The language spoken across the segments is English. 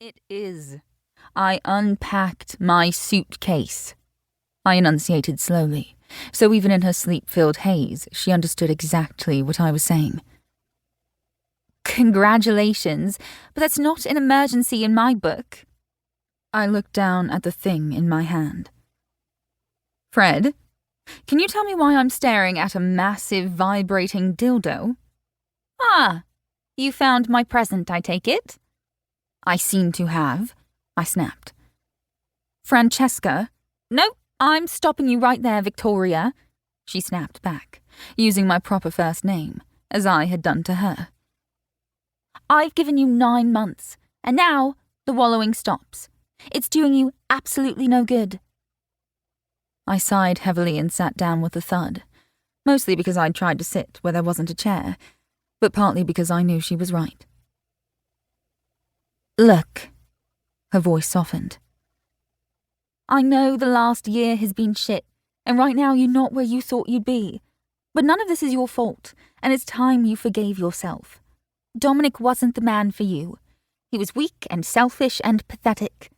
It is. I unpacked my suitcase. I enunciated slowly, so even in her sleep-filled haze, she understood exactly what I was saying. Congratulations, but that's not an emergency in my book. I looked down at the thing in my hand. Fred, can you tell me why I'm staring at a massive vibrating dildo? Ah, you found my present, I take it? I seem to have, I snapped. Francesca? No, I'm stopping you right there, Victoria, she snapped back, using my proper first name, as I had done to her. I've given you 9 months, and now the wallowing stops. It's doing you absolutely no good. I sighed heavily and sat down with a thud, mostly because I'd tried to sit where there wasn't a chair, but partly because I knew she was right. Look, her voice softened. I know the last year has been shit, and right now you're not where you thought you'd be, but none of this is your fault, and it's time you forgave yourself. Dominic wasn't the man for you. He was weak and selfish and pathetic.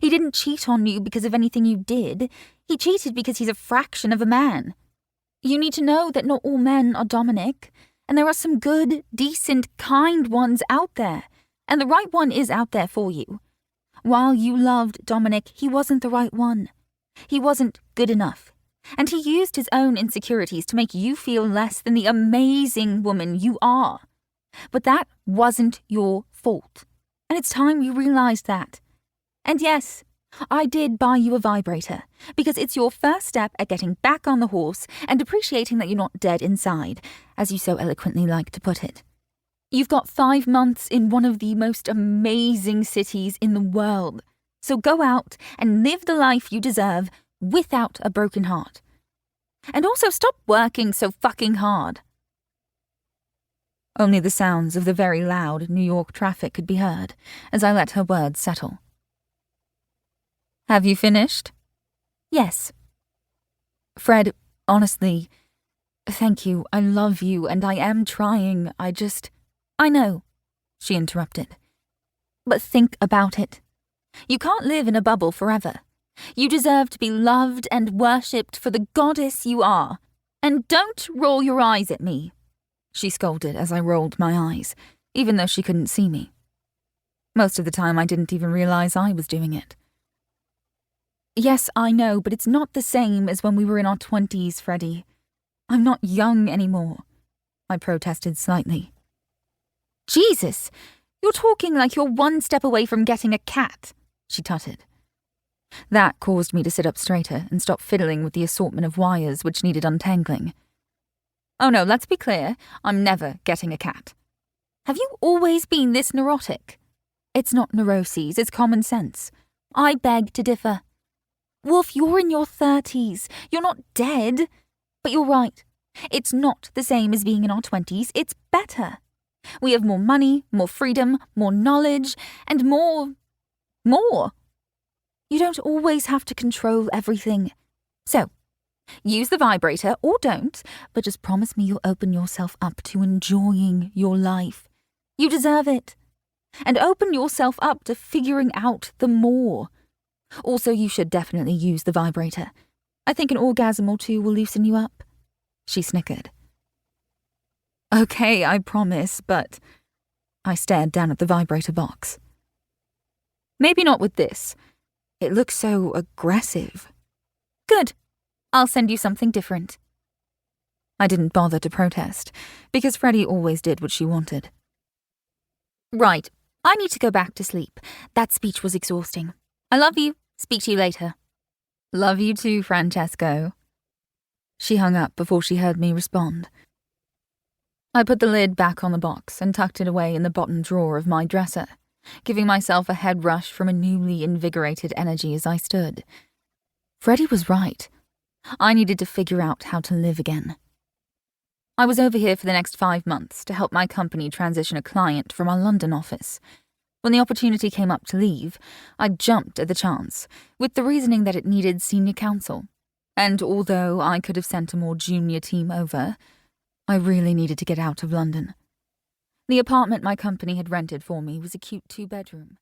He didn't cheat on you because of anything you did. He cheated because he's a fraction of a man. You need to know that not all men are Dominic, and there are some good, decent, kind ones out there, and the right one is out there for you. While you loved Dominic, he wasn't the right one. He wasn't good enough, and he used his own insecurities to make you feel less than the amazing woman you are. But that wasn't your fault, and it's time you realized that. And yes, I did buy you a vibrator, because it's your first step at getting back on the horse and appreciating that you're not dead inside, as you so eloquently like to put it. You've got 5 months in one of the most amazing cities in the world, so go out and live the life you deserve without a broken heart. And also stop working so fucking hard. Only the sounds of the very loud New York traffic could be heard as I let her words settle. Have you finished? Yes. Fred, honestly, thank you. I love you, and I am trying. I know, she interrupted. But think about it. You can't live in a bubble forever. You deserve to be loved and worshipped for the goddess you are. And don't roll your eyes at me, she scolded as I rolled my eyes, even though she couldn't see me. Most of the time I didn't even realize I was doing it. Yes, I know, but it's not the same as when we were in our 20s, Freddie. I'm not young anymore, I protested slightly. Jesus, you're talking like you're 1 step away from getting a cat, she tutted. That caused me to sit up straighter and stop fiddling with the assortment of wires which needed untangling. Oh no, let's be clear, I'm never getting a cat. Have you always been this neurotic? It's not neuroses, it's common sense. I beg to differ. Wolf, you're in your 30s. You're not dead. But you're right. It's not the same as being in our 20s. It's better. We have more money, more freedom, more knowledge, and more. You don't always have to control everything. So, use the vibrator or don't, but just promise me you'll open yourself up to enjoying your life. You deserve it. And open yourself up to figuring out the more. Also, you should definitely use the vibrator. I think an orgasm or 2 will loosen you up. She snickered. Okay, I promise, but I stared down at the vibrator box. Maybe not with this. It looks so aggressive. Good. I'll send you something different. I didn't bother to protest, because Freddie always did what she wanted. Right. I need to go back to sleep. That speech was exhausting. I love you. Speak to you later. Love you too, Francesco. She hung up before she heard me respond. I put the lid back on the box and tucked it away in the bottom drawer of my dresser, giving myself a head rush from a newly invigorated energy as I stood. Freddie was right. I needed to figure out how to live again. I was over here for the next 5 months to help my company transition a client from our London office. When the opportunity came up to leave, I jumped at the chance, with the reasoning that it needed senior counsel. And although I could have sent a more junior team over, I really needed to get out of London. The apartment my company had rented for me was a cute 2-bedroom,